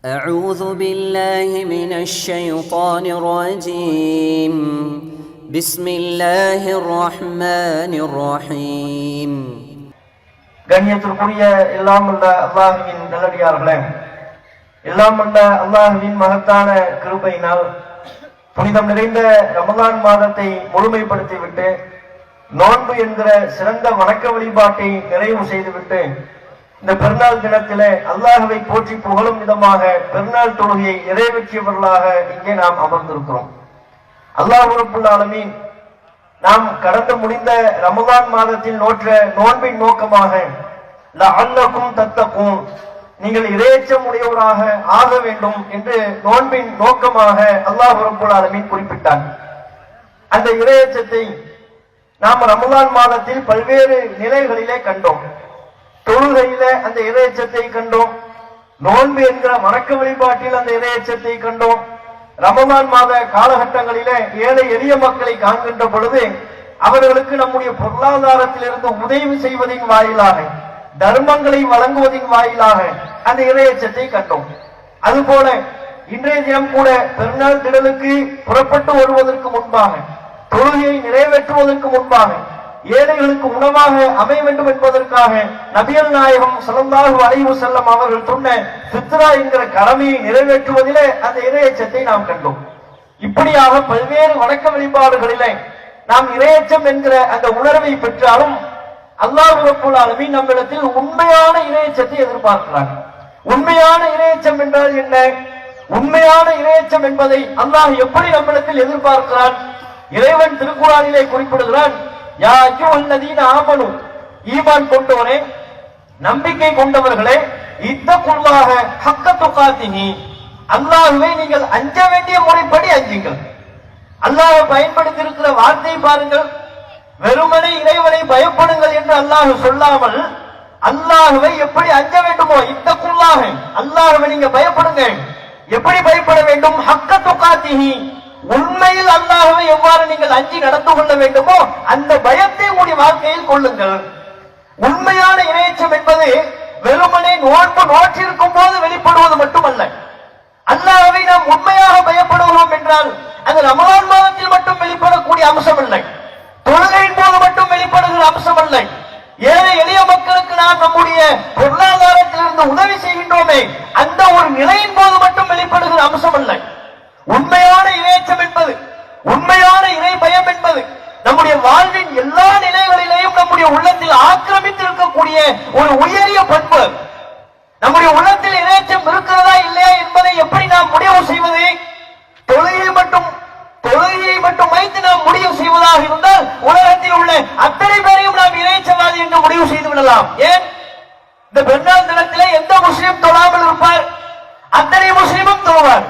أعوذ بالله من الشيطان الرجيم بسم الله الرحمن الرحيم. கண்ணியத்திற்குரிய எல்லாம் வல்ல அல்லாஹ்வின் நல்லடியார்களே, எல்லாம் வல்ல அல்லாஹ்வின் மகத்தான கிருபையினால் புனிதம் நிறைந்த ரமலான் மாதத்தை முழுமைப்படுத்திவிட்டு நோன்பு என்கிற சிறந்த வணக்க வழிபாட்டை நிறைவு செய்துவிட்டு இந்த பெருநாள் தினத்திலே அல்லாஹ்வை போற்றி புகழும் விதமாக பெருநாள் தொழுகையை நிறைவேற்றியவர்களாக இங்கே நாம் அமர்ந்திருக்கிறோம். அல்லாஹ் ரப்புல் ஆலமீன் நாம் கடந்து முடிந்த ரமலான் மாதத்தில் நோற்ற நோன்பின் நோக்கமாக லஅல்லகும் தத்தகூன், நீங்கள் இறையச்சம் உடையவராக ஆக வேண்டும் என்று நோன்பின் நோக்கமாக அல்லாஹ் ரப்புல் ஆலமீன் குறிப்பிட்டார். அந்த இறையச்சத்தை நாம் ரமலான் மாதத்தில் பல்வேறு நிலைகளிலே கண்டோம். தொழுகையிலே அந்த இறையச்சத்தை கண்டோம், நோன்பு என்கிற வணக்க வழிபாட்டில் அந்த இறையச்சத்தை கண்டோம். ரமலான் மாத காலகட்டங்களிலே ஏழை எளிய மக்களை காண்கின்ற பொழுது அவர்களுக்கு நம்முடைய பொருளாதாரத்திலிருந்து உதவி செய்வதின் வாயிலாக, தர்மங்களை வழங்குவதின் வாயிலாக அந்த இறையச்சத்தை கண்டோம். அதுபோல இன்றைய தினம் கூட பெருநாள் திடலுக்கு புறப்பட்டு வருவதற்கு முன்பாக, தொழுகையை நிறைவேற்றுவதற்கு முன்பாக ஏழைகளுக்கு உணவாக அமைய வேண்டும் என்பதற்காக நபிகள் நாயகம் ஸல்லல்லாஹு அலைஹி வஸல்லம் அவர்கள் சொன்ன ஃபித்ரா என்கிற கடமையை நிறைவேற்றுவதிலே அந்த இறையச்சத்தை நாம் கண்டோம். இப்படியாக பல்வேறு வணக்க வழிபாடுகளிலே நாம் இறையச்சம் என்கிற அந்த உணர்வை பெற்றாலும் அல்லாஹ் ரப்புல் ஆலமீன் நம்மிடத்தில் உண்மையான இறையச்சத்தை எதிர்பார்க்கிறார். உண்மையான இறையச்சம் என்றால் என்ன? உண்மையான இறையச்சம் என்பதை அல்லாஹ் எப்படி நம்மிடத்தில் எதிர்பார்க்கிறான்? இறைவன் திருக்குர்ஆனிலே குறிப்பிடுகிறான், யா அய்யுஹல்லதீன ஆமனு, ஈமான் கொண்டவரே, நம்பிக்கை கொண்டவர்களே, இத்தகுல்லாஹ ஹக்க துகாத்திஹி, அல்லாஹ்வை நீங்கள் அஞ்ச வேண்டிய முறைப்படி அஞ்சுங்கள். அல்லாஹ் பயன்படுத்தி இருக்கிற வார்த்தை பாருங்கள். வெறுமனே இறைவனை பயப்படுங்கள் என்று அல்லாஹ் சொல்லாமல் அல்லாஹ்வை எப்படி அஞ்ச வேண்டுமோ, இத்தகுல்லாஹ, அல்லாஹ்வை நீங்க பயப்படுங்க. எப்படி பயப்பட வேண்டும்? ஹக்க துகாத்திஹி, உண்மையில் அல்லாஹ்வை எவ்வாறு நீங்கள் அஞ்சி நடந்து கொள்ள வேண்டுமோ அந்த பயத்தை உங்களுடைய வாழ்க்கையில் கொள்ளுங்கள். உண்மையான இறையச்சம் என்பது வெறுமனே நோன்பு நோற்றிருக்கும் போது வெளிப்படுவது மட்டுமல்ல. அல்லாஹ்வை நாம் உண்மையாக பயப்படுகிறோம் என்றால் அது ரமலான் மாதத்தில் மட்டும் வெளிப்படக்கூடிய அம்சம் இல்லை, தொழுகையின் போது மட்டும் வெளிப்படுகிற அம்சம் அல்ல. ஏழை எளிய மக்களுக்கு நாம் நம்முடைய பொருளாதாரத்திலிருந்து உதவி செய்கின்றோமே அந்த ஒரு நிலையின் போது மட்டும் வெளிப்படுகிற அம்சம் அல்ல. உண்மையான இறையச்சம் என்பது, உண்மையான இறை பயம் என்பது நம்முடைய வாழ்வின் எல்லா நிலைகளிலேயும் நம்முடைய உள்ளத்தில் ஆக்கிரமித்திருக்கக்கூடிய ஒரு உயரிய பண்பு. நம்முடைய உள்ளத்தில் இறையச்சம் இருக்கிறதா இல்லையா என்பதை எப்படி நாம் முடிவு செய்வது? தொழுகையை மட்டும் வைத்து நாம் முடிவு செய்வதாக இருந்தால் உலகத்தில் உள்ள அத்தனை பேரையும் நாம் இறையச்சவாதி என்று முடிவு செய்து விடலாம். ஏன்? இந்த பெருநாள் தினத்திலே எந்த முஸ்லிம் தொழாமல் இருப்பார்? அத்தனை முஸ்லிமும் தொழுவார்.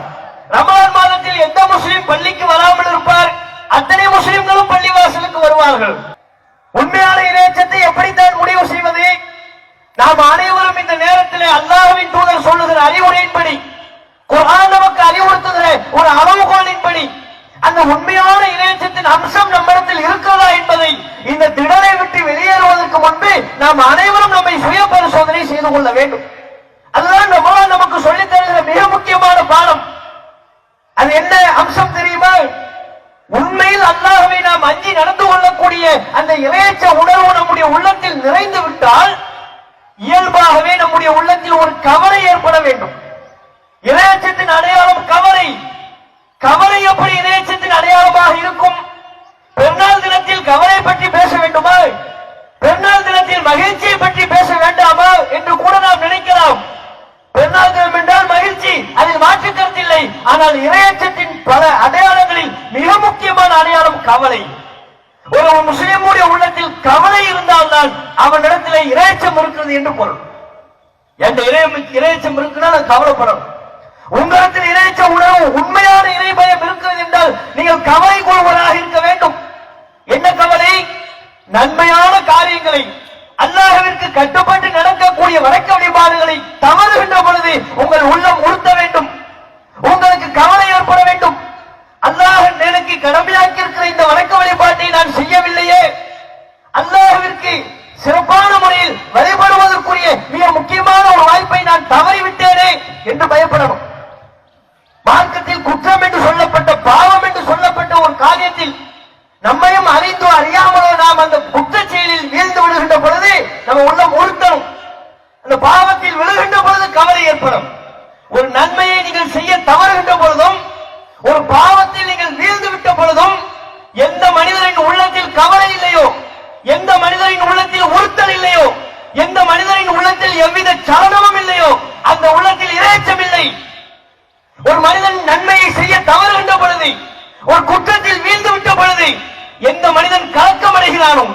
ரமலான் மாதத்தில் எந்த முஸ்லிம் பள்ளிக்கு வராமல் இருப்பார்? அத்தனை முஸ்லிம்களும் பள்ளி வாசலுக்கு வருவார்கள். உண்மையான இறையச்சத்தை எப்படித்தான் முடிவு செய்வது? நாம் அனைவரும் இந்த நேரத்தில் அல்லாஹ்வின் தூதர் சொல்லுகிற அறிவுரையின்படி, குர்ஆன் நமக்கு அறிவுறுத்துகிற ஒரு அளவுகோலின்படி அந்த உண்மையான இறையச்சத்தின் அம்சம் நம்மிடத்தில் இருக்கிறதா என்பதை இந்த திடலை விட்டு வெளியேறுவதற்கு முன்பு நாம் அனைவரும் நம்மை சுய பரிசோதனை செய்து கொள்ள வேண்டும். அதுதான் ரமலான் நமக்கு சொல்லித் தருகிற மிக முக்கியமான பாடம். அது என்ன அம்சம் தெரியுமா? உண்மையில் அல்லாஹ்வை நாம் அஞ்சி நடந்து கொள்ளக்கூடிய அந்த இறையச்ச உணர்வு நம்முடைய உள்ளத்தில் நிறைந்து விட்டால் இயல்பாகவே நம்முடைய உள்ளத்தில் ஒரு கவலை ஏற்பட வேண்டும். இறையச்சத்தின் அடையாளம் கவலை. கவலை எப்படி இறையச்சத்தின் அடையாளமாக இருக்கும்? பெருநாள் தினத்தில் கவலை பற்றி பேச வேண்டுமா? பெருநாள் தினத்தில் மகிழ்ச்சியை பற்றி பேச வேண்டாமா என்று கூட நாம் நினைக்கலாம். பெருநாள் தினம் என்றால் மகிழ்ச்சி, அதில் மாற்று கருத்தில்லை. ஆனால் இறையச்சத்தின் பல அடையாளங்களில் மிக முக்கியமான அடையாளம் கவலை. ஒரு முஸ்லிமுடைய உள்ளத்தில் கவலை இருந்தால்தான் அவனிடத்தில் இறையச்சம் இருக்கிறது என்று பொருள். என்ற இறையச்சம் இருக்குன்னா நான் கவலைப்படணும். உங்களிடத்தில் இறையச்ச உணர்வு, உண்மையான இறை பயம் இருக்கிறது என்றால் நீங்கள் கவலை கொள்வதாக இருக்க வேண்டும். என்ன கவலை? நன்மையான காரியங்களை, அல்லாஹ்விற்கு கட்டுப்பட்டு நடக்கக்கூடிய வணக்க வழிபாடுகளை தவறுகின்ற பொழுது உங்கள் உள்ளம் உறுத்த வேண்டும், உங்களுக்கு கவலை ஏற்பட வேண்டும். அல்லாஹ் எனக்கு கடமையாக்கி இருக்கிற இந்த வணக்க வழிபாட்டை நான் செய்யவில்லையே, அல்லாஹ்விற்கு சிறப்பான முறையில் வழிபடுவதற்குரிய மிக முக்கியமான ஒரு வாய்ப்பை நான் தவறிவிட்டேனே என்று பயப்பட ஏற்படணும். மார்க்கத்தில் குற்றம் என்று சொல்லப்பட்ட, பாவம் என்று சொல்லப்பட்ட ஒரு காரியத்தில் நம்மையும் அறிந்தோ அறியாமலோ நாம் அந்த குற்ற செயலில் வீழ்ந்து விடுகின்ற பொழுது நம்ம உள்ளம் உறுத்தணும். அந்த பாவத்தில் விழுகின்ற பொழுது கவலை ஏற்படும். ஒரு நன்மையை நீங்கள் செய்ய தவறுகின்ற பொழுதும், ஒரு பாவத்தில் நீங்கள் வீழ்ந்து விட்ட பொழுதும், எந்த மனிதரின் உள்ளத்தில் கவலை இல்லையோ, எந்த மனிதரின் உள்ளத்தில் உறுத்தல் இல்லையோ, எந்த மனிதரின் உள்ளத்தில் எவ்வித சலனமும் இல்லையோ, அந்த உள்ளத்தில் இரைச்சம் இல்லை. ஒரு மனிதன் நன்மையை செய்ய தவறுகின்ற பொழுது, ஒரு குற்றத்தில் வீழ்ந்து விட்ட பொழுது எந்த மனிதன் கலக்கம் அடைகிறானோ,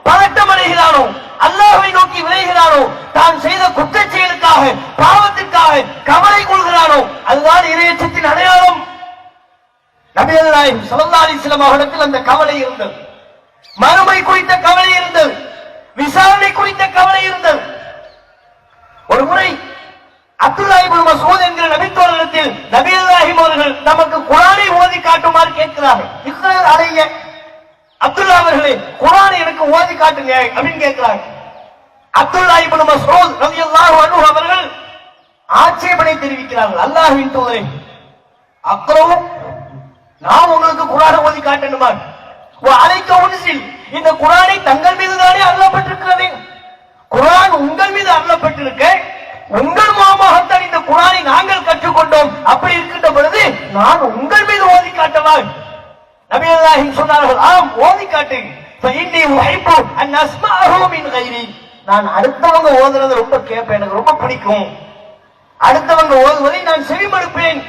பதட்டம் அடைகிறானோ, அல்லாஹ்வை நோக்கி விளைகிறானோ, தான் செய்த குற்ற செயலுக்காக, பாவத்திற்காக கவலை கொள்கிறானோ, அதுதான் இரையச்சத்தின் அடையாளம். நபிகள் நாயகம் ஸல்லல்லாஹு அலைஹி வஸல்லம் அவர்களிடத்தில் அந்த கவலை இருந்தது. மறுமை குறித்த கவலை இருந்தது, விசாரணை குறித்த கவலை இருந்தது. ஒரு முறை அப்துல்லாஹ் இப்னு மஸ்ஊத் என்கிற நபித்தோழரிடத்தில் நபிகள் நாயகம் அவர்கள் நமக்கு குர்ஆனை ஓதி காட்டுமாறு கேட்கிறார்கள். இக்ரா அலைய, அப்துல்லாஹ் அவர்களே குர்ஆனை எனக்கு ஓதி காட்டுங்க அப்படின்னு கேட்கிறாங்க. அப்துல்லாஹ் இப்னு மஸ்ஊத் ரலியல்லாஹு அன்ஹு அவர்கள் ஆட்சேபனை தெரிவிக்கிறார்கள். அல்லாஹ்வின் தூதரே, அக்ரவு, நான் உங்களுக்கு குர்ஆனை ஓதி காட்டணுமா? அலைக்க உன்சில், இந்த குர்ஆனை தங்கள் மீது தானே அருளப்பட்டிருக்கிறது. குர்ஆன் உங்கள் மீது அருளப்பட்டிருக்க, உங்கள் மூலமாகத்தான் இந்த குர்ஆனை நாங்கள் கற்றுக்கொண்டோம். அப்படி இருக்கின்ற பொழுது நான் உங்கள் மீது ஓதி காட்டவா? நபிகள் நாயகம் சொன்னார்கள், ஆம், ஓதி காட்டு. ஃபஇன்னி உஹிப்பு அன் அஸ்மஅஹு மின் கைரி. நான் அடுத்தவங்க ஓதுறதை ரொம்ப கேட்பேன், எனக்கு ரொம்ப பிடிக்கும். அடுத்தவங்க ஓதுவதை நான் செவிமடுப்பேன்,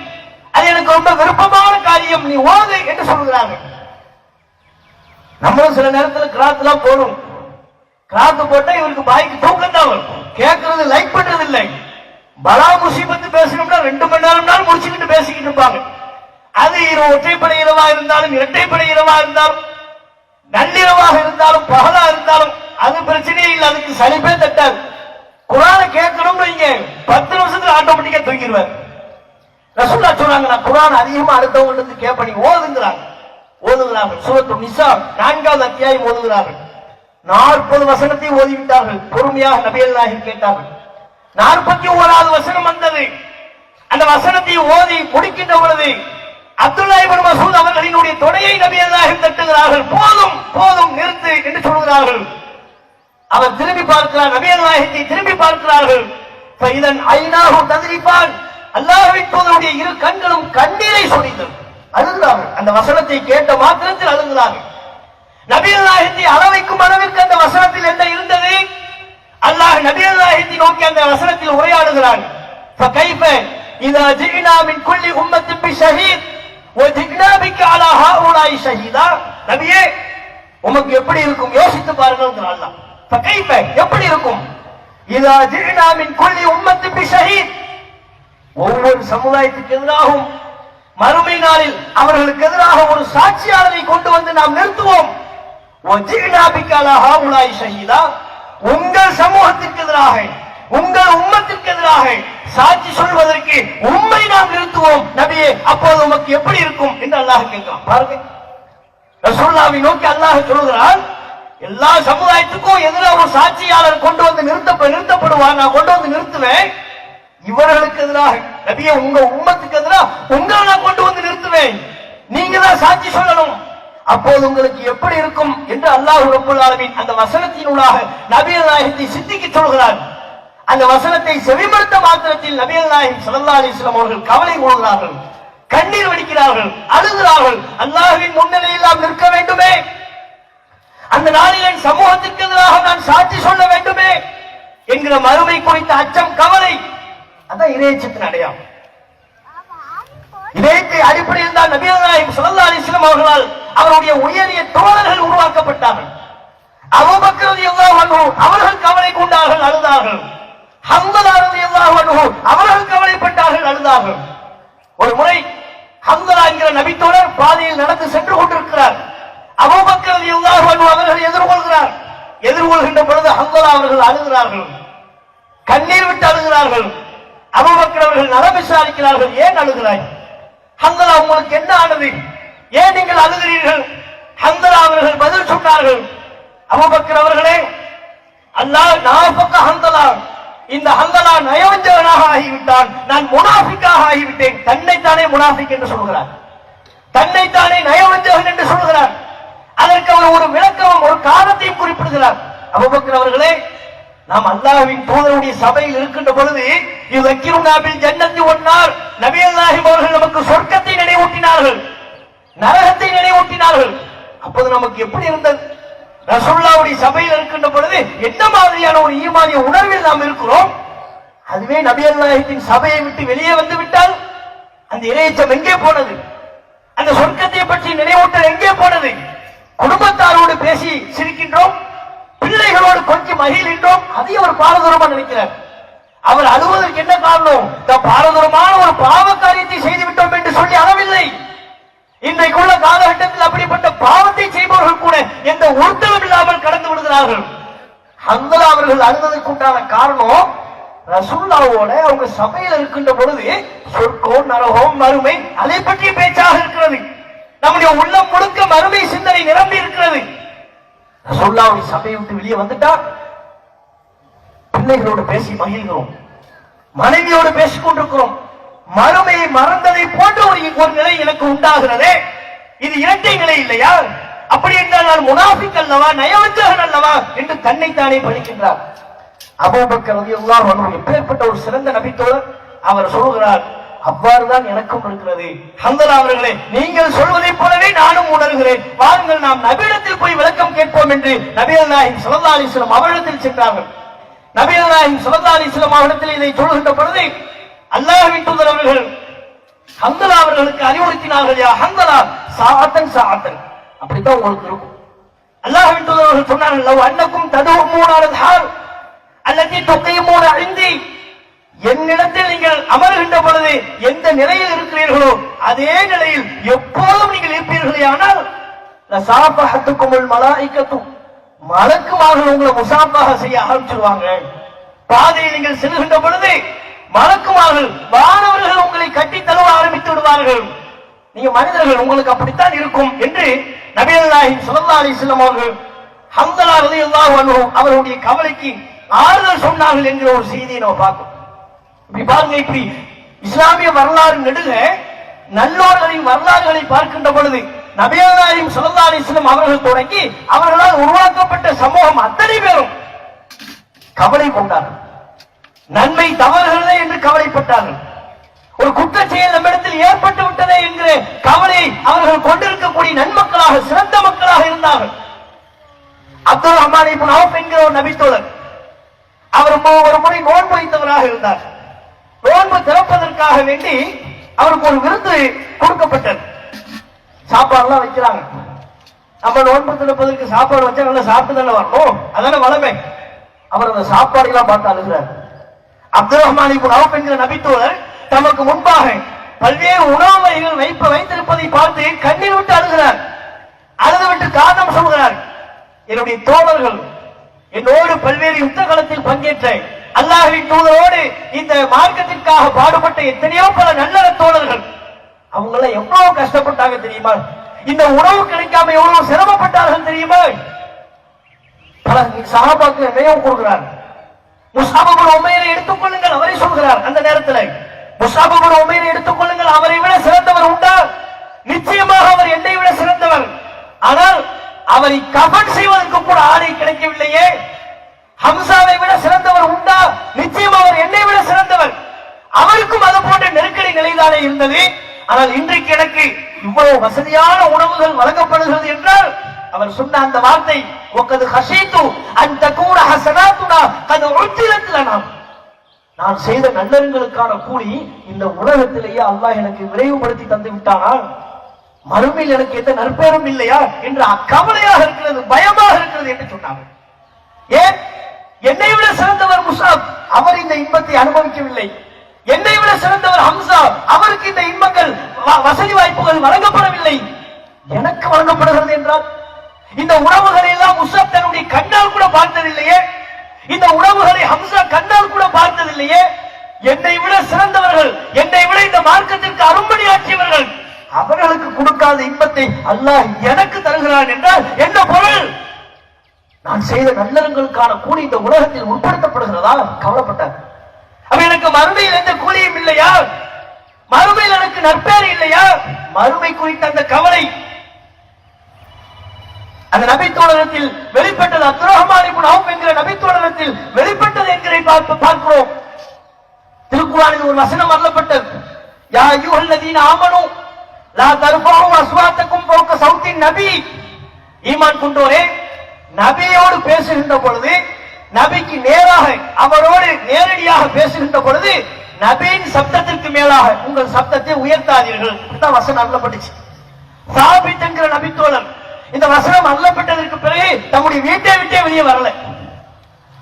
அது எனக்கு ரொம்ப விருப்பமான காரியம், நீ ஓது என்று சொல்கிறாங்க. நம்மளும் சில நேரத்தில் கிராத்லாம் போடும். கிராத்து போட்டா இவருக்கு பாய்க்கு தூக்கம் தான் வரும். கேட்கறது லைக் பண்றது இல்லை. பலா முசீபத்து பேசணும்னா 2 மணி நேரம் முடிச்சுக்கிட்டு பேசிக்கிட்டு இருப்பாங்க. அது ஒற்றைப்படை இரவா இருந்தாலும், இரட்டைப்படை இரவா இருந்தாலும், நள்ளிரவாக இருந்தாலும், பகலா இருந்தாலும் அது பிரச்சனையே இல்லை. அதுக்கு சலிப்பே தட்டாது. குர்ஆனை கேட்கணும்னு வைங்க, 10 நிமிஷத்துல ஆட்டோமேட்டிக்கா தூங்கிடுவார். ரசூலுல்லாஹ் சொன்னாங்க, நான் குர்ஆன் அதிகமா அடுத்தவங்க இருந்து கேட்பேன், நீங்க ஓதுங்கிறாங்க. ஓதுகிறார்கள். சூரத்துன் நிசா 4வது அத்தியாயம் ஓதுகிறார்கள். 40 வசனத்தை ஓதிவிட்டார்கள். பொறுமையாக நபிகள் நாயகம் கேட்டார்கள். 41வது வசனம் வந்தது. அந்த வசனத்தை ஓதி முடிக்கின்ற பொழுது அப்துல்லாஹ் இப்னு மஸ்ஊத் அவர்களினுடைய தொடையை நபிகள் நாயகம் தட்டுகிறார்கள். போதும் போதும், நிறுத்து என்று சொல்கிறார்கள். அவர் திரும்பி பார்க்கிறார், நபிகள் நாயகத்தை திரும்பி பார்க்கிறார்கள். இதன் ஐநாஹு தத்ரிபான், அல்லாஹ்வின் தூதருடைய இரு கண்களும் கண்ணீரை சொரிந்தது. அழுகிறார்கள். அந்த வசனத்தை கேட்ட மாத்திரத்தில் அழுகிறார்கள். நபிகள் நாயகத்தை அளவைக்கும் அளவிற்கு அந்த வசனத்தில் என்ன இருந்தது? அல்லாஹ் நபிகள் நாயகத்தை நோக்கி அந்த வசனத்தில் உரையாடுகிறான். فكيف اذا جئنا من كل امه بشهيد وجئنا بك على هؤلاء شهيدا. நபியே, உமக்கு எப்படி இருக்கும் யோசித்து பாருங்கள் அல்லாஹ். فكيف, எப்படி இருக்கும்? اذا جئنا من كل امه بشهيد, ஒவ்வொரு சமுதாயத்துக்கு எதிராகவும் மறுமை நாளில் அவர்களுக்கு எதிராக ஒரு சாட்சியாளரை கொண்டு வந்து நாம் நிறுத்துவோம். உங்கள் சமூகத்திற்கு எதிராக, உங்கள் உம்மத்திற்கு எதிராக சாட்சி சொல்வதற்கு உண்மை நாம் நிறுத்துவோம் நபியே, அப்போது உமக்கு எப்படி இருக்கும் என்று அல்லாஹ் கேட்கிறான். பாருங்க, ரசூலுல்லாஹ்வை நோக்கி அல்லாஹ் சொல்கிறான், எல்லா சமுதாயத்துக்கும் எதிராக ஒரு சாட்சியாளர் கொண்டு வந்து நிறுத்தப்படுவார், நான் கொண்டு வந்து நிறுத்துவேன். இவர்களுக்கு எதிராக நபியே, உங்க உம்மத்துக்கு எதிராக உங்களை நான் கொண்டு வந்து நிறுத்துவேன், நீங்க தான் சாட்சி சொல்லணும். அப்போது உங்களுக்கு எப்படி இருக்கும் என்று அல்லாஹ் ரப்பல் ஆலமீன் அந்த வசனத்தினூடாக நபிகள் நாயகத்தை சிந்திக்க சொல்கிறார். அந்த வசனத்தை செவிமடுத்த மாத்திரத்தில் நபிகள் நாயகம் ஸல்லல்லாஹு அலைஹி வஸல்லம் அவர்கள் கவலை கொள்கிறார்கள், கண்ணீர் வடிக்கிறார்கள், அழுகிறார்கள். அல்லாஹ்வின் முன்னிலையில் நாம் நிற்க வேண்டுமே, அந்த நாளில் என் சமூகத்திற்கு எதிராக நான் சாட்சி சொல்ல வேண்டுமே என்கிற மறுமை குறித்த அச்சம், கவலை, அதான் இறையச்சத்தின் அடையாளம். இதயத்தை அடிப்படையில் தான் நபிகள் நாயகம் ஸல்லல்லாஹு அலைஹி வஸல்லம் அவர்களால் அவருடைய உயரிய தோழர்கள் உருவாக்கப்பட்டார்கள். அபூபக்கர் ரலியல்லாஹு அன்ஹு அவர்கள் கவலை கொண்டார்கள், அழுதார்கள். ஹம்ஸா ரலியல்லாஹு அன்ஹு அவர்கள் கவலைப்பட்டார்கள், அழுதார்கள். ஒரு முறை ஹம்ஸா என்கிற நபித்தோழர் பாதையில் நடந்து சென்று கொண்டிருக்கிறார். அபூபக்கர் ரலியல்லாஹு அன்ஹு அவர்கள் எதிர்கொள்கின்ற பொழுது ஹம்ஸா அவர்கள் அழுகிறார்கள், கண்ணீர் விட்டு அழுகிறார்கள். அபூபக்கர் அவர்கள் நலம் விசாரிக்கிறார்கள், ஏன் அழுகிறாய் ஹம்ஸா, உங்களுக்கு என்ன ஆனது, ஏன் நீங்கள் அழுகிறீர்கள்? ஹம்ஸா அவர்கள் பதில் சொன்னார்கள், அபூபக்கர் அவர்களே, அல்லாஹ் நாஃபக ஹம்ஸா, இந்த ஹந்தலா நயவஞ்சகனாக ஆகிவிட்டான், நான் முனாஃபிக்காக ஆகிவிட்டேன். தன்னைத்தானே முனாஃபிக் என்று சொல்கிறார், தன்னைத்தானே நயவஞ்சகன் என்று சொல்கிறார். அதற்கு அவர் ஒரு விளக்கம், ஒரு காரணத்தையும் குறிப்பிடுகிறார். அபூபக்கர் அவர்களே, நாம் அல்லாஹ்வின் தூதருடைய சபையில் இருக்கின்ற பொழுது யுதக்கிருனாபில் ஜன்னத்தி ஒன்னார், நபிகள் நாயகம் அவர்கள் நமக்கு சொர்க்கத்தை நினைவூட்டினார்கள், நரகத்தை நினைவூட்டினார்கள். அப்போது நமக்கு எப்படி இருந்தது? ரசூலுல்லாஹ்வுடைய சபையில் இருக்கின்ற பொழுது என்ன மாதிரியான ஒரு ஈமானிய உணர்வில் நாம் இருக்கிறோம்? அதுவே நபிகள் நாயகத்தின் சபையை விட்டு வெளியே வந்து விட்டால் அந்த இறையச்சம் எங்கே போனது? அந்த சொர்க்கத்தை பற்றி நினைவூட்டல் எங்கே போனது? குடும்பத்தாரோடு பேசி சிரிக்கின்றோம், பிள்ளைகளோடு கொஞ்சம் மகிழ்கின்றோம், அதையும் ஒரு பாரதூரமா நினைக்கிறார். அவர் அழுவதற்கு என்ன காரணம்? பாரதூரமான ஒரு பாவ காரியத்தை செய்து விட்டோம் என்று சொல்லி அளவில்லை. இன்றைக்குள்ள காலகட்டத்தில் அப்படிப்பட்ட பாவத்தை செய்பவர்கள் கூட எந்த உறுத்தலும் இல்லாமல் கடந்து விடுகிறார்கள். ஹந்தலா அவர்கள் அழுவதற்கு உண்டான காரணம், ரசூலுல்லாஹ்வோட அவங்க சபையில் இருக்கின்ற பொழுது சொர்க்கம், நரகம், மறுமை அதை பற்றி பேச்சாக இருக்கிறது. நம்முடைய உள்ளம் முழுக்க மறுமை சிந்தனை நிரம்பி இருக்கிறது. ரசூலுல்லாஹ்வுடைய சபையை விட்டு வெளியே வந்துட்டா பிள்ளைகளோடு பேசி மகிழ்கிறோம், மனைவியோடு பேசிக் கொண்டிருக்கிறோம், மறுமையை மறந்ததை போன்ற ஒரு நிலை எனக்கு உண்டாகிறதே. இது இரட்டை நிலை இல்லையா? அப்படி என்றால் நான் முனாஃபிக் அல்லவா, நயவஞ்சகன் அல்லவா என்று தன்னைத்தானே படிக்கின்றார். அபூபக்கர் ரலியல்லாஹு அன்ஹு எப்பேற்பட்ட ஒரு சிறந்த நபித்தோழர். அவர் சொல்கிறார், அவ்வாறுதான் எனக்கும் இருக்கிறது. ஹந்தலா அவர்களே, நீங்கள் சொல்வதைப் போலவே நானும் உணர்கிறேன், வாருங்கள் நாம் நபியிடத்தில் போய் விளக்கம் கேட்போம் என்று நபிகள் நாயகம் ஸல்லல்லாஹு அலைஹி வஸல்லம் அவரிடத்தில் சென்றார்கள். நபிகள் நாயகம் ஸல்லல்லாஹு அலைஹி வஸல்லம் அவரிடத்தில் இதை சொல்கின்ற பொழுது அல்லாஹ்வின் தூதர் அவர்கள் ஹந்தலா அவர்களுக்கு அறிவுறுத்தினார்கள், யா ஹந்தலா சாஅத்தன் சாஅத்தன், அப்படித்தான் உங்களுக்கு இருக்கும். அல்லாஹ்வின் தூதர் அவர்கள் சொன்னார்கள், லவ் அன்னக்கும் ததுமூன அலல் ஹால் அல்லதி துகீமூன இன்தி, என்னிடத்தில் நீங்கள் அமர்கின்ற பொழுது எந்த நிலையில் இருக்கிறீர்களோ அதே நிலையில் எப்போதும் நீங்கள் இருப்பீர்களே, ஆனால் லசாஃபஹத்துக்குமுல் மலாயிகத்து, மலக்குமார்கள் உங்களை முசாஃபஹா செய்ய ஆரம்பிச்சிருவாங்க. பாதையில் நீங்கள் செல்கின்ற பொழுது மலக்குமார்கள், வானவர்கள் உங்களை கட்டி தழுவ ஆரம்பித்து விடுவார்கள். நீங்க மனிதர்கள், உங்களுக்கு அப்படித்தான் இருக்கும் என்று நபிகள் நாயகம் ஸல்லல்லாஹு அலைஹி வஸல்லம் அவர்கள் ஹந்தலா ரலியல்லாஹு அன்ஹு அவருடைய கவலைக்கு ஆறுதல் சொன்னார்கள் என்கிற ஒரு செய்தியை நம்ம பார்க்கிறோம். இப்படி பாருங்க, இப்படி இஸ்லாமிய வரலாறு நெடுக நல்லோர்களின் வரலாறுகளை பார்க்கின்ற பொழுது நபிகள் நாயகம் ஸல்லல்லாஹு அலைஹி வஸல்லம் அவர்கள் தொடங்கி அவர்களால் உருவாக்கப்பட்ட சமூகம் அத்தனை பேரும் கவலை கொண்டார்கள். நன்மை தவறுகளே என்று கவலைப்பட்டார்கள். ஒரு குற்ற செயல் நம்மிடத்தில் ஏற்பட்டு விட்டதே என்கிற கவலை அவர்கள் கொண்டிருக்கக்கூடிய நன்மக்களாக, சிறந்த மக்களாக இருந்தார்கள். அப்துல் ரஹ்மான் இப்னு அவுஃப் என்கிற ஒரு நபித்தோழர், அவர் ஒரு முறை நோன்பு வைத்தவராக இருந்தார். நோன்பு திறப்பதற்காக வேண்டி அவருக்கு ஒரு விருந்து கொடுக்கப்பட்டது. சாப்பாடுலாம் வைக்கிறாங்க. நம்ம நோன்பு திறப்பதற்கு சாப்பாடு வச்சா நல்லா சாப்பிட்டு தானே வரணும், அதான வளமை. அவர் அந்த சாப்பாடு எல்லாம் பார்த்து அழுகிறார். அப்துல் ரஹ்மான் இப்னு அவுஃப் என்கிற நபித்தோழர் தமக்கு முன்பாக பல்வேறு உணவு வகைகள் வைத்திருப்பதை பார்த்து கண்ணீர் விட்டு அழுகிறார். அழுது விட்டு காரணம் சொல்கிறார், என்னுடைய தோழர்கள் என்னோடு பல்வேறு யுத்த காலத்தில் பங்கேற்ற அல்லாஹ்வின் தூதரோடு இந்த மார்க்கத்திற்காக பாடுபட்ட எத்தனையோ பல நல்ல தோழர்கள், அவங்க எல்லாம் எவ்வளவு கஷ்டப்பட்டாங்க தெரியுமா? இந்த உணவு கிடைக்காம எவ்வளவு சிரமப்பட்டார்கள் தெரியுமா? பல சஹாபாக்கள் நினைவு கூறுகிறார். முஸ்அப் இப்னு உமைரை எடுத்துக் கொள்ளுங்கள், அவரை சொல்கிறார். அந்த நேரத்தில் முஸ்அப் இப்னு உமைரை எடுத்துக் கொள்ளுங்கள், அவரை விட சிறந்தவர் உண்டா? நிச்சயமாக அவர் என்னை விட சிறந்தவர். ஆனால் அவரை கஃன் செய்வதற்கு கூட ஆடை கிடைக்கவில்லையே. ஹம்சாவை விட சிறந்தவர் உண்டா? நிச்சயமாக அவர் என்னை விட சிறந்தவர். அவருக்கும் அது போன்ற நெருக்கடி நிலைதானே இருந்தது. ஆனால் இன்றைக்கு எனக்கு இவ்வளவு வசதியான உணவுகள் வழங்கப்படுகிறது என்றால் அவர் சொன்ன அந்த வார்த்தை, وَقَدْ خَشِيتُ أَنْ تَكُونَ حَسَنَاتُنَا قَدْ عُجِّلَتْ لَنَا, நான் செய்த நல்லறங்களுக்கான கூலி இந்த உலகத்திலேயே அல்லாஹ் எனக்கு விரைவுபடுத்தி தந்து விட்டானால் மறுமையில் எனக்கு எந்த நற்பேரும் இல்லையா என்ற கவலையாக இருக்கிறது, பயமாக இருக்கிறது என்று சொன்னாங்க. ஏன்? என்னை விட சிறந்தவர் முஸ்அப், அவர் இந்த இன்பத்தை அனுபவிக்கவில்லை. என்னை விட சிறந்தவர் ஹம்சா, அவருக்கு இந்த இன்பங்கள், வசதி வாய்ப்புகள் வழங்கப்படவில்லை. எனக்கு வழங்கப்படுகிறது என்றால் இந்த உணவுகளை எல்லாம் முஸ்அப் தன்னுடைய கண்ணால் கூட பார்த்ததில்லையே. இந்த உணவுகளை ஹம்சா கண்ணால் கூட பார்த்ததில்லையே. என்னை விட சிறந்தவர்கள், என்னை விட இந்த மார்க்கத்திற்கு அரும்பணி ஆற்றியவர்கள், அவர்களுக்கு கொடுக்காத இன்பத்தை அல்லாஹ் எனக்கு தருகிறான் என்றால் என்ன பொருள்? நான் செய்த நல்லறங்களுக்கான கூலி இந்த உலகத்தில் உட்படுத்தப்படுகிறதா கவலைப்பட்டார். அப்ப எனக்கு மறுமையில் எந்த கூலியும் இல்லையா? மறுமையில் எனக்கு நற்பேறு இல்லையா? மறுமை குறித்த அந்த கவலை அந்த நபித்தோழரத்தில் வெளிப்பட்டது. அப்துர்ரஹ்மான் இப்னு அவுஃப் என்கிற நபித்தோழரத்தில் வெளிப்பட்டது என்கிறதை பார்க்கிறோம். திருக்குர்ஆனில் ஒரு வசனம் அருளப்பட்டது. யா அய்யுஹல்லதீன ஆமனூ லா தர்ஃபஉ அஸ்வாத்தக்கும் ஃபௌக ஸௌத்தின் நபி. ஈமான் கொண்டோரே, நபியோடு பேசுகின்ற பொழுது, நபிக்கு நேராக அவரோடு நேரடியாக பேசுகின்ற பொழுது நபியின் சப்தத்திற்கு மேலாக உங்கள் சப்தத்தை உயர்த்தாதீர்கள். இதுதான் வசனம் அருளப்பட்டுச்சு. சாபித் என்கிற நபித்தோழர் இந்த வசனம் அருளப்பட்டதற்கு பிறகு தம்முடைய வீட்டை விட்டே வெளியே வரல,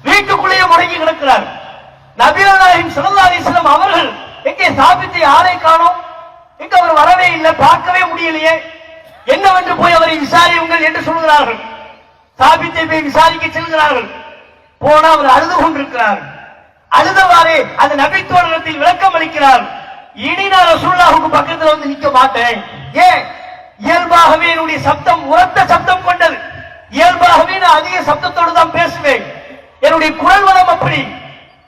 வீட்டுக்குள்ளேயே முடங்கி கிடக்கிறார். நபிகள் நாயகம் ஸல்லல்லாஹு அலைஹி வஸல்லம் அவர்கள் எங்கே சாபித்தை ஆளை காணோம், எங்க அவர் வரவே இல்லை, பார்க்கவே முடியலையே, என்னவென்று போய் அவரை விசாரியுங்கள் என்று சொல்கிறார்கள். சாபித்தை போய் விசாரிக்க செல்கிறார்கள். போனா அவர் அழுது கொண்டிருக்கிறார். அழுதவாறே அந்த நபித்தோழரத்தில் விளக்கம் அளிக்கிறார். இனி நான் ரசூலுல்லாஹ்வுக்கு பக்கத்துல வந்து நிக்க மாட்டேன். ஏன்? இயல்பாகவே என்னுடைய சப்தம் உரத்த சப்தம் கொண்டது. இயல்பாகவே நான் அதிக சப்தத்தோடு தான் பேசுவேன். என்னுடைய குரல் வளம் அப்படி.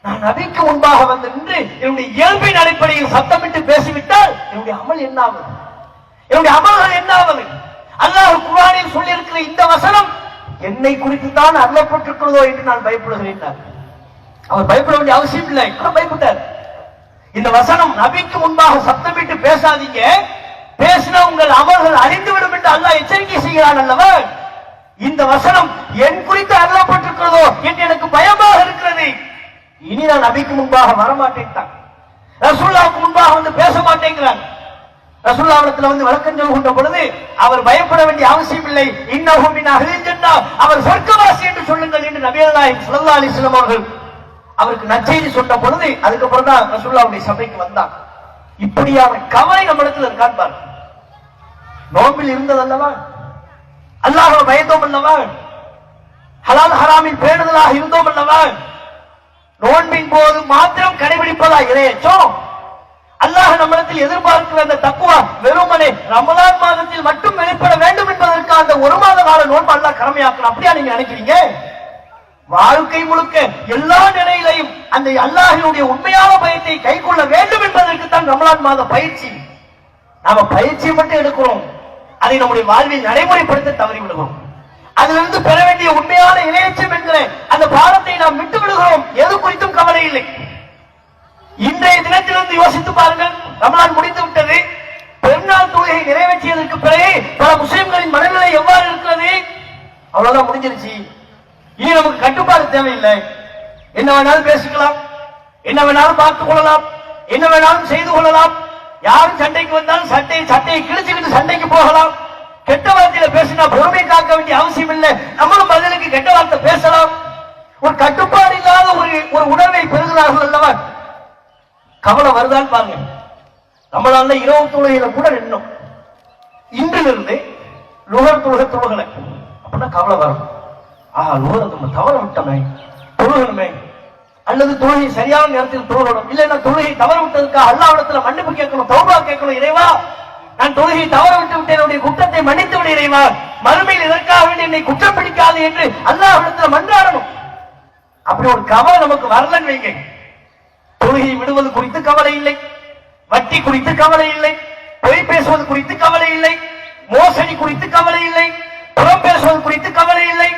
நான் நபிக்கு முன்பாக வந்து நின்று என்னுடைய இயல்பின் அடிப்படையில் சத்தமிட்டு பேசிவிட்டால் என்னுடைய அமல் என்ன ஆவது? என்னுடைய அமல்கள் என்ன ஆவது? அல்லாஹ் குர்ஆனில் சொல்லி இருக்கிற இந்த வசனம் என்னை குறித்து தான் அருளப்பட்டிருக்கிறதோ என்று நான் பயப்படுகிறேன். அவர் பயப்பட வேண்டிய அவசியம் இல்லை, பயப்பட்டார். இந்த வசனம் நபிக்கு முன்பாக சத்தமிட்டு பேசாதீங்க, பேசினா உங்கள் அமல்கள் அழிந்துவிடும் என்று அல்லாஹ் எச்சரிக்கை செய்கிறான் அல்லவா? இந்த வசனம் என் குறித்து அருளப்பட்டிருக்கிறதோ என்று எனக்கு பயமாக இருக்கிறது. இனி நான் நபிக்கு முன்பாக வரமாட்டேன், ரசூலுல்லாஹ்வுக்கு முன்பாக வந்து பேச மாட்டேங்கிறான். ரசூலுல்லாஹ்விடத்தில் வந்து விளக்கம் சொல்கின்ற பொழுது அவர் பயப்பட வேண்டிய அவசியம் இல்லை. இன்னஹு மின் அஹ்லில் ஜன்னah, அவர் சொர்க்கவாசி என்று சொல்லுங்கள் என்று நபிகள் நாயகம் ஸல்லல்லாஹு அலைஹி வஸல்லம் அவர்கள் அவருக்கு நற்செய்தி சொன்ன பொழுது அதுக்கப்புறம் தான் ரசூலுல்லாஹ்வுடைய சபைக்கு வந்தார். இப்படியான கவலை நம்மிடத்தில் இருக்கான் பாரு. நோம்பில் இருந்ததல்லவா, அல்லாஹ்வை பயந்தோம் அல்லவா, ஹலால் ஹராமில் பேணுதலாக இருந்தோம் அல்லவா, நோன்பின் போது மாத்திரம் கடைபிடிப்பதா இறையச்சோம். அல்லாஹ் நம்மிடத்தில் எதிர்பார்க்கிற அந்த தக்வா வெறுமனே ரமலான் மாதத்தில் மட்டும் வெளிப்பட வேண்டும் என்பதற்கு அந்த ஒரு மாத கால நோன்பு அல்லாஹ் கடமையாக்கணும். அப்படியா நீங்க நினைக்கிறீங்க? வாழ்க்கை முழுக்க எல்லா நிலையிலையும் அந்த அல்லாஹ்வினுடைய உண்மையான பயத்தை கை கொள்ள வேண்டும் என்பதற்கு தான் ரமலான் மாத பயிற்சி. நாம பயிற்சியை மட்டும் எடுக்கிறோம், அதை நம்முடைய வாழ்வில் நடைமுறைப்படுத்த தவறி விடுகிறோம். அதிலிருந்து பெற வேண்டிய உண்மையான இணையச்சம் என்கிற அந்த பாடத்தை நாம் விட்டு விடுகிறோம். எது குறித்தும் கவலை இல்லை. இன்றைய தினத்திலிருந்து யோசித்து பாருங்கள். ரமலான் முடிந்து விட்டது. பெருநாள் தொழுகை நிறைவேற்றியதற்கு பிறகு பல முஸ்லிம்களின் மனநிலை எவ்வாறு இருக்கிறது? அவ்வளவுதான், முடிஞ்சிருச்சு. இனி நமக்கு கட்டுப்பாடு தேவையில்லை. என்ன வேணாலும் பேசிக்கலாம், என்ன வேணாலும் பார்த்துக் கொள்ளலாம், என்ன வேணாலும் செய்து கொள்ளலாம். யாரும் சண்டைக்கு வந்தாலும் சட்டையை கிழிச்சுக்கிட்டு சண்டைக்கு போகலாம். கெட்ட வார்த்தையில பேசினா பொறுமை காக்க வேண்டிய அவசியம் இல்லை. நம்மளும் பதிலுக்கு கெட்ட வார்த்தை பேசலாம். ஒரு கட்டுப்பாடு இல்லாத ஒரு உணர்வை பெறுகிறார்கள் அல்லவா? கவலை வருதான்னு பாருங்க. நம்மளால இரவு தொழுகையில கூட நின்னோம், இன்றிலிருந்து லுகர் தொழுகலை அப்படின்னா கவலை வரும். லுகரை நம்ம தவற விட்டோமே, தொழுகணுமே, அல்லது தொழுகை சரியான நேரத்தில் தொழுகணும். இல்லைன்னா தொழுகை தவற விட்டதுக்காக அல்லாஹ்விடத்துல மன்னிப்பு கேட்கணும், தௌபா கேட்கணும். இறைவா, நான் தொழுகை தவற விட்டு விட்டேன், என்னுடைய குற்றத்தை மன்னித்து விட இறைவா, மறுமையில் இதற்காக வேண்டி என்னை குற்றம் பிடிக்காது என்று அல்லாஹ்விடத்துல மன்றாடணும். அப்படி ஒரு கவலை நமக்கு வரலன்னு வைங்க, தொழுகை விடுவது குறித்து கவலை இல்லை, வட்டி குறித்து கவலை இல்லை, பொய் பேசுவது குறித்து கவலை இல்லை, மோசடி குறித்து கவலை இல்லை, புறம் பேசுவது குறித்து கவலை இல்லை.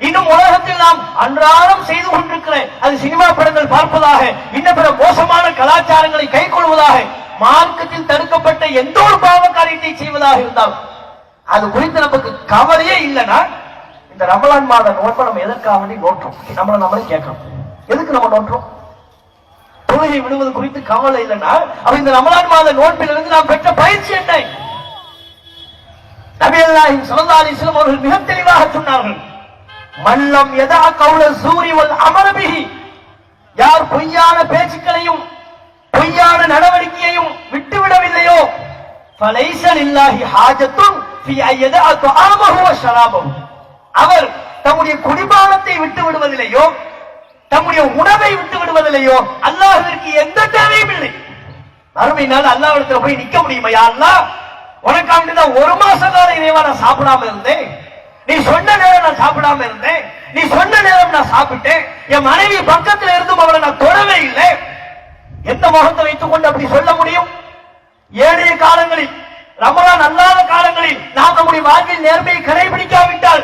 இன்னும் உலகத்தில் நாம் அன்றாடம் செய்து கொண்டிருக்கிற அது சினிமா படங்கள் பார்ப்பதாக, இன்னும் பிற மோசமான கலாச்சாரங்களை கை கொள்வதாக, மார்க்கத்தில் தடுக்கப்பட்ட எந்த ஒரு பாவ காரியத்தை செய்வதாக இருந்தாலும் அது குறித்து நமக்கு கவலையே இல்லைன்னா இந்த ரமலான் மாத நோன்பை நம்ம எதற்காக வேண்டி நோற்றோம்? நம்மளே கேட்கணும், எதுக்கு நம்ம நோற்றோம்? தொழுகை விடுவது குறித்து கவலை இல்லைன்னா அவ இந்த ரமலான் மாத நோன்பிலிருந்து நாம் பெற்ற பயிற்சி என்ன? நபிகள் நாயகம் ஸல்லல்லாஹு அலைஹி வஸல்லம் அவர்கள் மிக தெளிவாக சொன்னார்கள், மல்லம் யதா கௌல ஸூரி வல் அமல பிஹி, யார் பொய்யான பேச்சுக்களையும் பொய்யான நடவடிக்கையையும் விட்டுவிடவில்லையோ, ஃபலைஸ லில்லாஹி ஹாஜத்துன் ஃபீ அய்யதா துஆமஹு வ ஷராபஹு, அவர் தம்முடைய குடிபானத்தை விட்டு விடுவதில்லையோ, தம்முடைய உணவை விட்டு விடுவதில்லையோ, அல்லாஹ்விற்கு எந்த தேவையும் இல்லை. மறுமை நாள் அல்லாஹ்விடத்துல போய் நிக்க முடியுமா? யா அல்லாஹ், உனக்காக தான் ஒரு மாச காலம் இறைவா நான் சாப்பிடாம இருந்தேன், நீ சொன்ன நேரம் நான் சாப்பிடாம இருந்தேன், நீ சொன்ன நேரம் நான் சாப்பிட்டேன், என் மனைவி பக்கத்துல இருந்தும் அவளை நான் தொடவே இல்லை. எந்த முகத்தை வைத்துக் கொண்டு அப்படி சொல்ல முடியும்? ஏழைய காலங்களில், ரமலான் அல்லாத காலங்களில் நாம் நம்முடைய வாழ்வில் நேர்மையை கடைபிடிக்காவிட்டால்,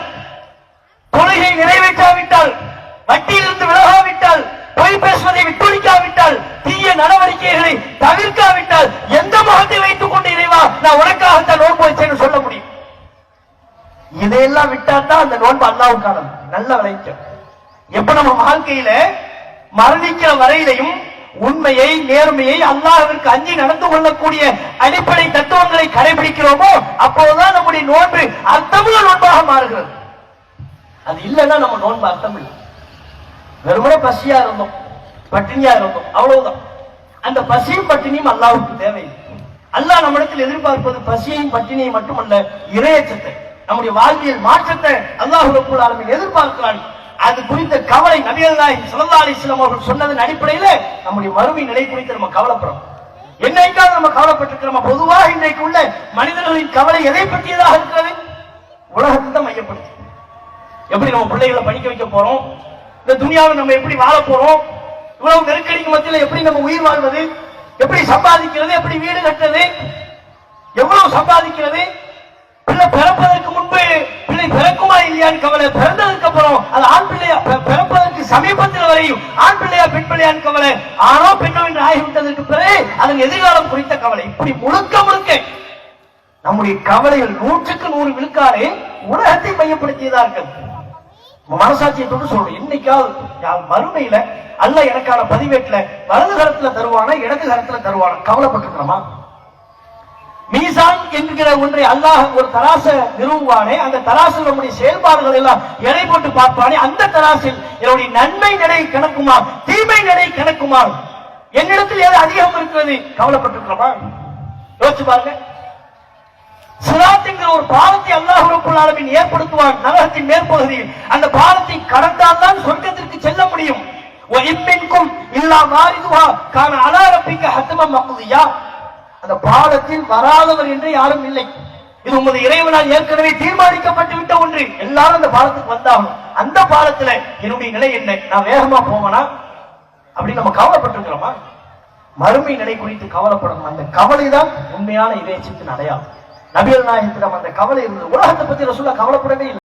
தொழுகை நிறைவேற்றாவிட்டால், வட்டியிலிருந்து விலகாவிட்டால், பொய் பேசுவதை விட்டுவிக்காவிட்டால், தீய நடவடிக்கைகளை தவிர்க்காவிட்டால் எந்த முகத்தை வைத்துக் கொண்டு இறைவா நான் உனக்காகத்தான் நோன்பு வச்சேன்னு சொல்ல முடியும்? இதையெல்லாம் விட்டாதான் அந்த நோன்பு அல்லாஹ்வுக்கானது. நல்ல விளைச்சம். எப்ப நம்ம வாழ்க்கையில மரணிக்கிற வரையிலையும் உண்மையை, நேர்மையை, அல்லாஹ்விற்கு அஞ்சி நடந்து கொள்ளக்கூடிய அடிப்படை தத்துவங்களை கடைபிடிக்கிறோமோ அப்போதுதான் நம்முடைய நோன்பு அர்த்தமுள்ள நோன்பாக மாறுகிறது. அது இல்லைன்னா நம்ம நோன்பு அர்த்தம் இல்லை. வெறுமனே பசியா இருந்தோம், பட்டினியா இருந்தோம், அவ்வளவுதான். அந்த பசியும் பட்டினியும் அல்லாஹ்வுக்கு தேவையில்லை. அல்லாஹ் நம்மிடத்தில் எதிர்பார்ப்பது பசியையும் பட்டினியை மட்டுமல்ல, இறையச்சத்தை, நம்முடைய வாழ்வியல் மாற்றத்தை அல்லாஹ் ரப்பல் ஆலமீன் எதிர்பார்க்கிறான். அது குறித்த கவலை நபிகள் நாயகம் ஸல்லல்லாஹு அலைஹி வஸல்லம் அவர்கள் சொன்னதன் அடிப்படையில நம்முடைய மறுமை நிலை குறித்து நம்ம கவலைப்படுறோம். என்னைக்காவது நம்ம கவலைப்பட்டிருக்கிறோம்? பொதுவாக இன்றைக்கு உள்ள மனிதர்களின் கவலை எதை பற்றியதாக இருக்கிறது? உலகத்தை தான் மையப்படுத்தி, எப்படி நம்ம பிள்ளைகளை படிக்க வைக்க போறோம், இந்த துனியாவை நம்ம எப்படி வாழ போறோம், இவ்வளவு நெருக்கடிக்கு மத்தியில் எப்படி நம்ம உயிர் வாழ்வது, எப்படி சம்பாதிக்கிறது, எப்படி வீடு கட்டுறது, எவ்வளவு சம்பாதிக்கிறது, பிள்ளை பிறப்பதற்கு முன்பு பிள்ளை பிறக்குமா இல்லையான்னு கவலை, பிறந்ததுக்கு அப்புறம் அது ஆண் பிள்ளையா, பிறப்பதற்கு சமீபத்தில் வரையும் ஆண் பிள்ளையா பெண் பிள்ளையான்னு கவலை, ஆணோ பெண்ணோ என்று ஆகிவிட்டதற்கு பிறகு அதன் எதிர்காலம் குறித்த கவலை, இப்படி முழுக்க முழுக்க நம்முடைய கவலைகள் 100க்கு 100 விழுக்காடு உலகத்தை மையப்படுத்தியதா இருக்கிறது. மனசாட்சியை தொட்டு சொல்றோம், என்னைக்காவது மறுமையில அல்லாஹ் எனக்கான பதிவேட்டுல வலது கரத்துல தருவானா இடது கரத்துல தருவானா கவலைப்பட்டிருக்கிறோமா? மீசான் என்கிற ஒன்றை அல்லாஹ் ஒரு தராச நிறுவுவானே, அந்த தராசில் நம்முடைய செயல்பாடுகள் எல்லாம் எடை போட்டு பார்ப்பானே, அந்த தராசில் என்னுடைய நன்மை நடை கணக்குமா தீமை நடை கணக்குமா, என்னிடத்தில் எது அதிகம் இருக்கிறது கவலைப்பட்டிருக்கிறோமா? யோசிச்சு பாருங்க. சிராத் என்கிற ஒரு பாலத்தை அல்லாஹ் ரப்பல் ஆலமீன் ஏற்படுத்துவான் நரகத்தின் மேற்பகுதியில். அந்த பாலத்தை கடந்தால் தான் சொர்க்கத்திற்கு செல்ல முடியும். வஇம்மின்கும் இல்லா வாரிதுஹா கான அலா ரப்பிக ஹத்மன் மக்தியா. அந்த பாலத்தில் வராதவர் என்று யாரும் இல்லை. இது உமது இறைவனால் ஏற்கனவே தீர்மானிக்கப்பட்டு விட்ட ஒன்று. எல்லாரும் அந்த பாலத்துக்கு வந்தாகணும். அந்த பாலத்துல என்னுடைய நிலை என்ன, நான் வேகமா போவனா அப்படி நம்ம கவலைப்பட்டிருக்கிறோமா? மறுமை நிலை குறித்து கவலைப்படணும். அந்த கவலை தான் உண்மையான இறைச்சத்தின் அடையாளம். நபிகள் நாயகத்திடம் அந்த கவலை இருந்தது. உலகத்தை பத்தி ரசூலுல்லாஹ் கவலைப்படவே இல்லை.